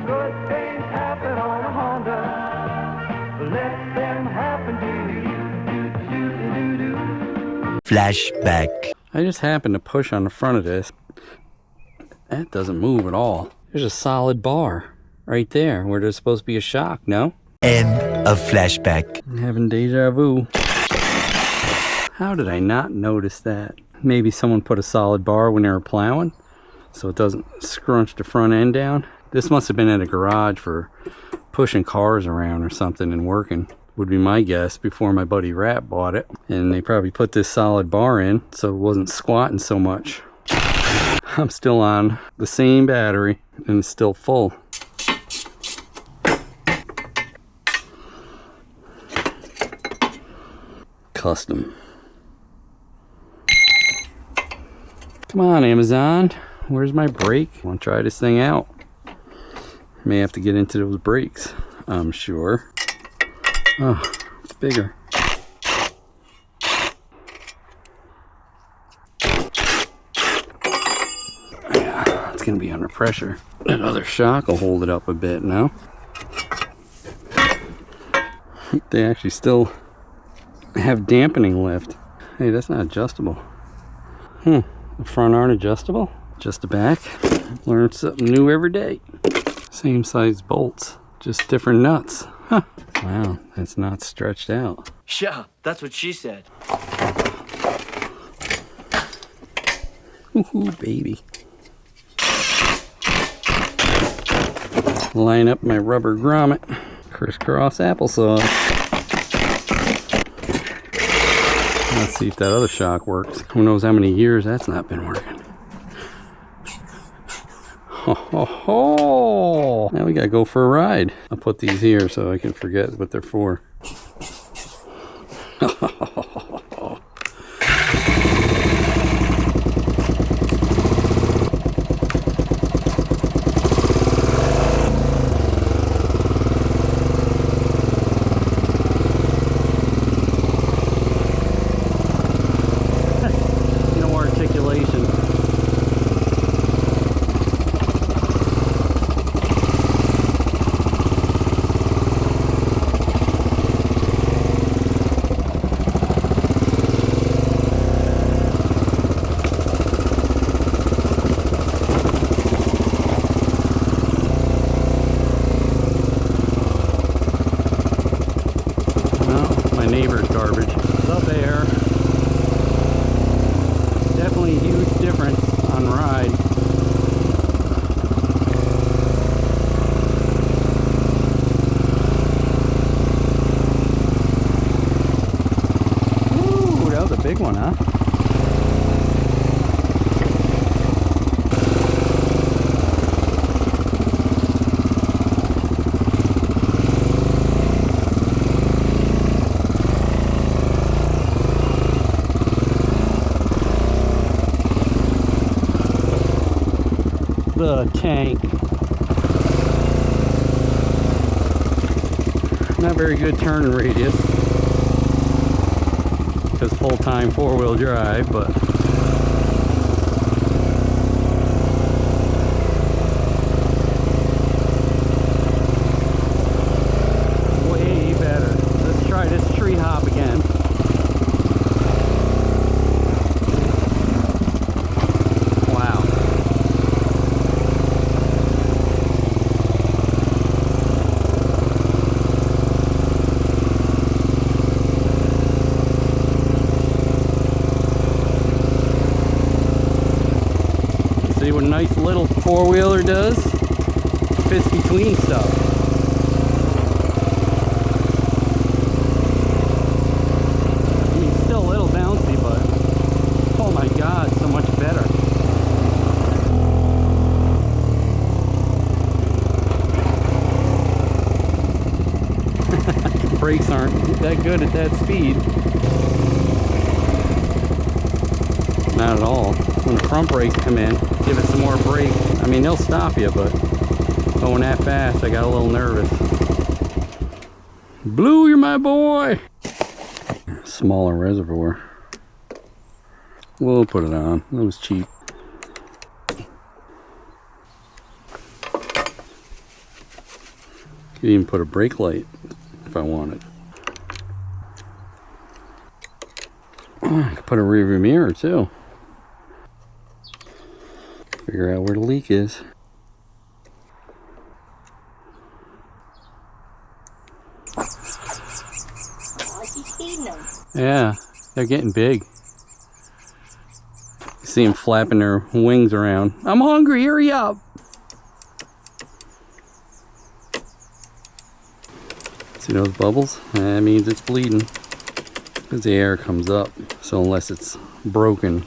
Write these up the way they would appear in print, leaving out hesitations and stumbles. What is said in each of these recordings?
Good things happen on a Honda. Let them happen to you. Flashback. I just happened to push on the front of this. That doesn't move at all. There's a solid bar right there where there's supposed to be a shock, no? End of flashback. I'm having deja vu. How did I not notice that? Maybe someone put a solid bar when they were plowing so it doesn't scrunch the front end down. This must have been at a garage for pushing cars around or something and working, would be my guess, before my buddy Rat bought it. And they probably put this solid bar in so it wasn't squatting so much. I'm still on the same battery and it's still full. Custom. Come on, Amazon. Where's my brake? I want to try this thing out. May have to get into those brakes, I'm sure. Oh, it's bigger. Yeah, it's gonna be under pressure. That other shock will hold it up a bit now. They actually still have dampening lift. Hey, that's not adjustable. The front aren't adjustable, just the back. Learn something new every day. Same size bolts, just different nuts. Huh. Wow, that's not stretched out. Yeah, that's what she said. Ooh, baby. Line up my rubber grommet. Crisscross applesauce. Let's see if that other shock works. Who knows how many years that's not been working. Ho ho ho! Now we gotta go for a ride. I'll put these here so I can forget what they're for. Neighbor's garbage. Up there. Definitely a huge difference on ride. Ooh, that was a big one, huh? The tank. Not very good turning radius because full-time four-wheel drive, but way better. Let's try this tree hop again. See what a nice little four-wheeler does? Fits between stuff. I mean, still a little bouncy, but oh my god, so much better. Brakes aren't that good at that speed. Not at all. When the front brakes come in, give it some more brake. I mean, they'll stop you, but going that fast, I got a little nervous. Blue, you're my boy. Smaller reservoir. We'll put it on. It was cheap. Could even put a brake light if I wanted. I could put a rear view mirror too. Figure out where the leak is. Yeah, they're getting big. You see them flapping their wings around. I'm hungry, hurry up! See those bubbles? That means it's bleeding. Because the air comes up. So unless it's broken,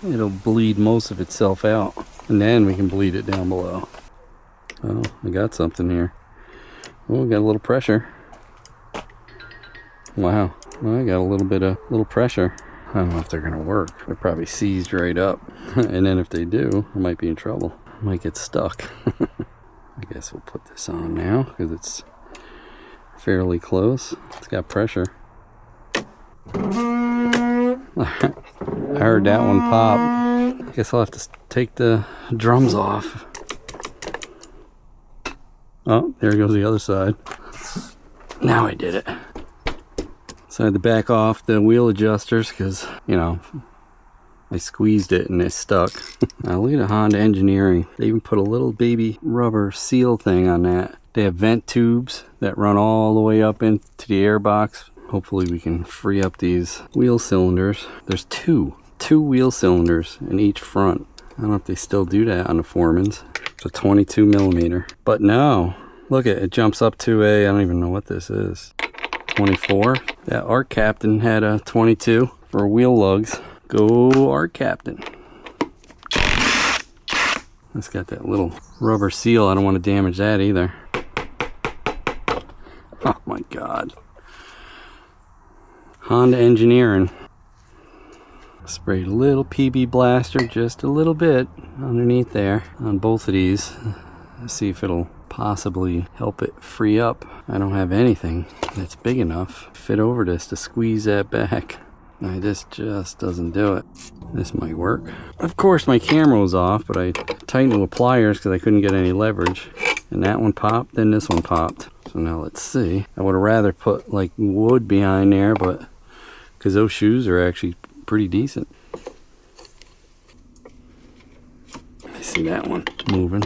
it'll bleed most of itself out. And then we can bleed it down below. Oh, I got something here. Oh, we got a little pressure. Wow. Well, I got a little pressure. I don't know if they're gonna work. They're probably seized right up. And then if they do, I might be in trouble. I might get stuck. I guess we'll put this on now because it's fairly close. It's got pressure. I heard that one pop. I guess I'll have to take the drums off. Oh, there goes the other side. Now I did it. So I had to back off the wheel adjusters because, you know, I squeezed it and it stuck. Now look at Honda engineering. They even put a little baby rubber seal thing on that. They have vent tubes that run all the way up into the air box. Hopefully we can free up these wheel cylinders. There's two wheel cylinders in each front. I don't know if they still do that on the Foremans. It's a 22 millimeter. But no, look at it, jumps up to a, I don't even know what this is, 24. That Art Captain had a 22 for wheel lugs. Go Art Captain. It's got that little rubber seal. I don't want to damage that either. Oh my God. Honda engineering. Sprayed a little PB blaster, just a little bit underneath there on both of these. Let's see if it'll possibly help it free up. I don't have anything that's big enough to fit over this to squeeze that back. This just doesn't do it. This might work. Of course my camera was off, but I tightened it with pliers because I couldn't get any leverage. And that one popped, then this one popped. So now let's see. I would have rather put like wood behind there, but because those shoes are actually pretty decent. I see that one moving.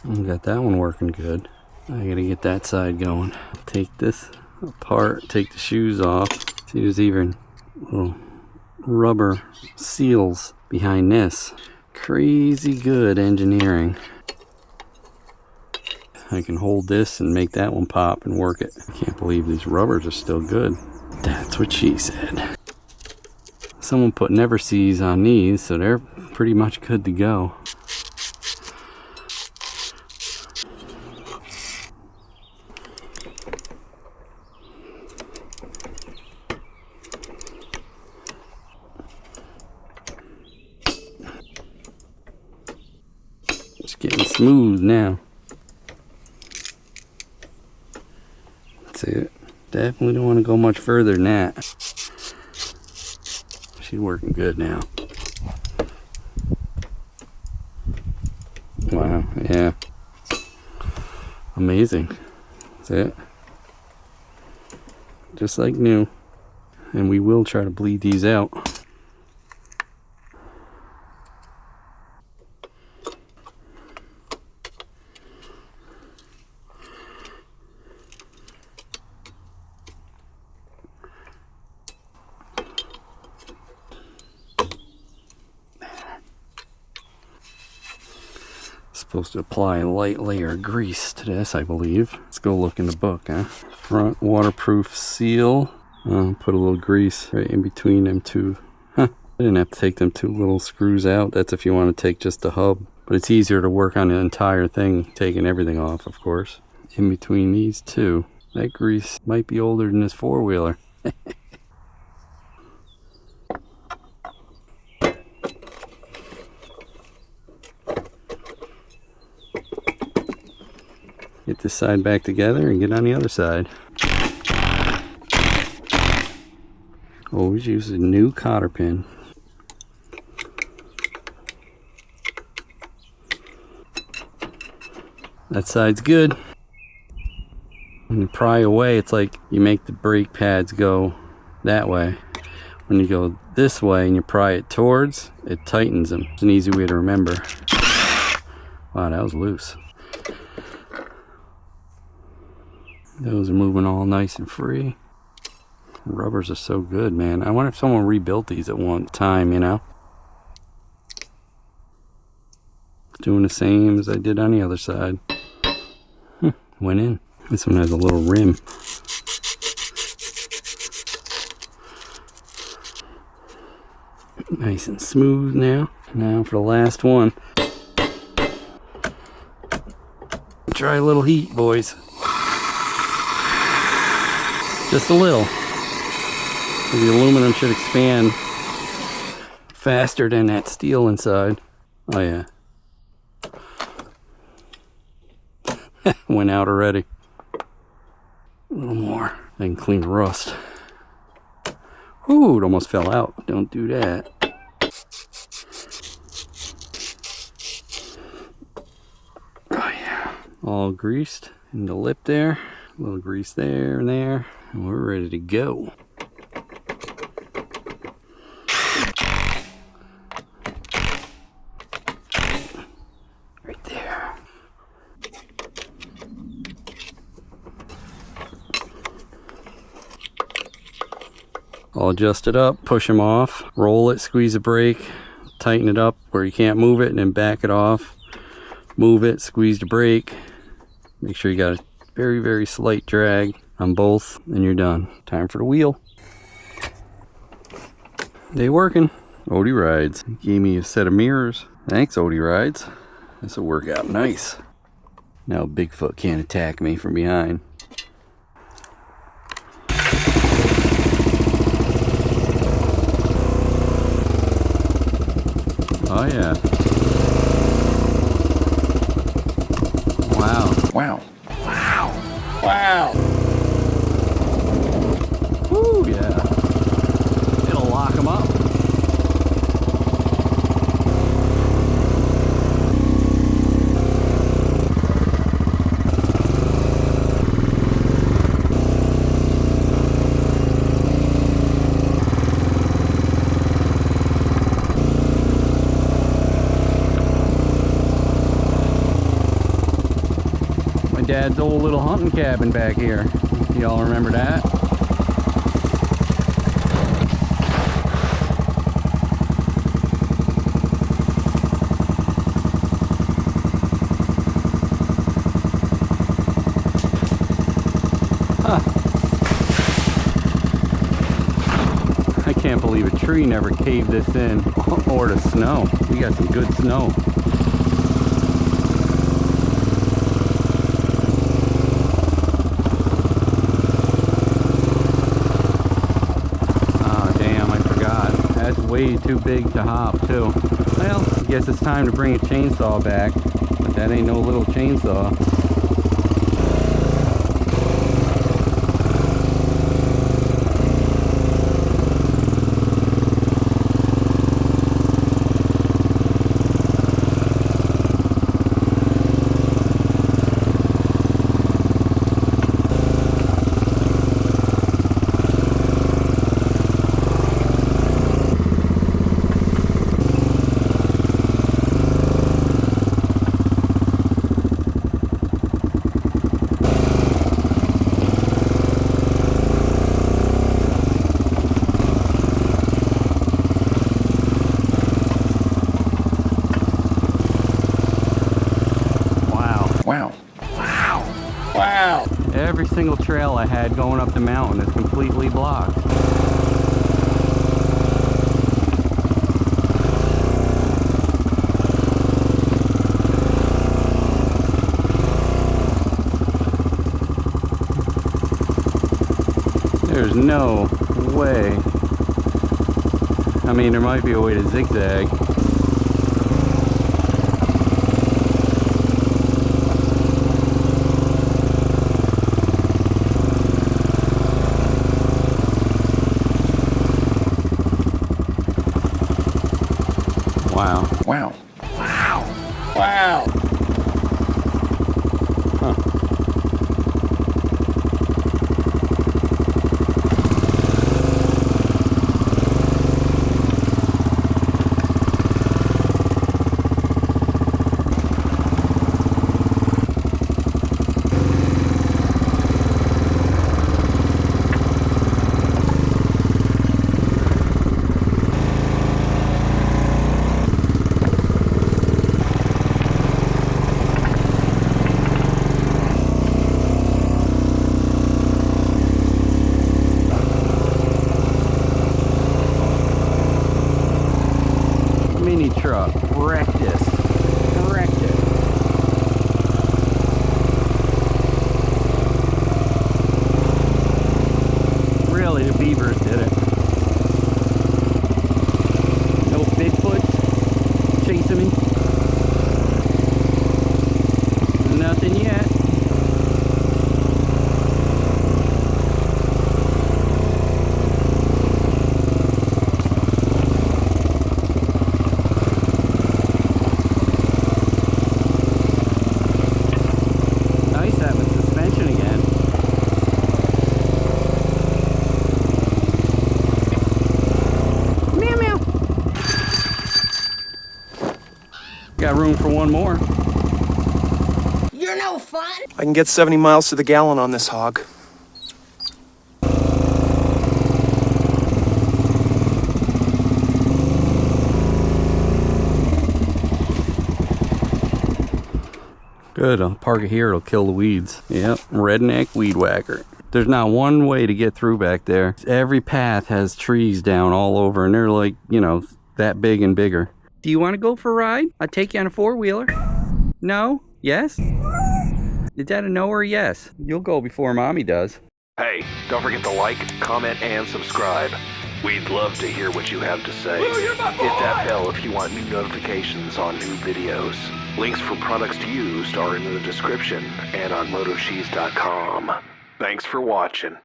I got that one working good. I gotta get that side going. Take this apart, take the shoes off. See, there's even little rubber seals behind this. Crazy good engineering. I can hold this and make that one pop and work it. I can't believe these rubbers are still good. That's what she said. Someone put never seize on these, so they're pretty much good to go. It's getting smooth now. That's it. Definitely don't want to go much further than that. She's working good now. Wow, yeah. Amazing. That's it. Just like new. And we will try to bleed these out. Supposed to apply a light layer of grease to this, I believe. Let's go look in the book, huh? Front waterproof seal. Put a little grease right in between them two. Huh. I didn't have to take them two little screws out. That's if you want to take just the hub. But it's easier to work on the entire thing, taking everything off, of course. In between these two. That grease might be older than this four-wheeler. Get this side back together and get on the other side. Always use a new cotter pin. That side's good. When you pry away, it's like you make the brake pads go that way. When you go this way and you pry it towards, it tightens them. It's an easy way to remember. Wow, that was loose. Those are moving all nice and free. Rubbers are so good, man. I wonder if someone rebuilt these at one time, you know? Doing the same as I did on the other side. Went in. This one has a little rim. Nice and smooth now. Now for the last one. Try a little heat, boys. Just a little. The aluminum should expand faster than that steel inside. Oh yeah. Went out already. A little more. I can clean rust. Ooh, it almost fell out. Don't do that. Oh yeah. All greased in the lip there. A little grease there and there. And we're ready to go. Right there. All adjust it up, push them off, roll it, squeeze the brake, tighten it up where you can't move it, and then back it off. Move it, squeeze the brake. Make sure you got a very, very slight drag on both, and you're done. Time for the wheel. They working. Odie Rides gave me a set of mirrors. Thanks, Odie Rides. This will work out nice. Now Bigfoot can't attack me from behind. Oh yeah. Wow. Wow. Wow. Wow. Woo, yeah. It'll lock them up. Dad's old little hunting cabin back here. Y'all remember that? Huh. I can't believe a tree never caved this in, or the snow. We got some good snow. Way too big to hop too. Well, I guess it's time to bring a chainsaw back, but that ain't no little chainsaw. Wow. Wow. Wow. Every single trail I had going up the mountain is completely blocked. There's no way. I mean, there might be a way to zigzag. Wow. Wow. Wow. Wow. Huh. got room for one more. You're no fun. I can get 70 miles to the gallon on this hog. Good, I'll park it here, it'll kill the weeds. Yep, redneck weed whacker. There's not one way to get through back there. Every path has trees down all over, and they're like, you know, that big and bigger. Do you want to go for a ride? I'll take you on a four-wheeler. No? Yes? Is that a no or a yes? You'll go before Mommy does. Hey, don't forget to like, comment, and subscribe. We'd love to hear what you have to say. Hit that bell if you want new notifications on new videos. Links for products used are in the description and on MotoCheez.com. Thanks for watching.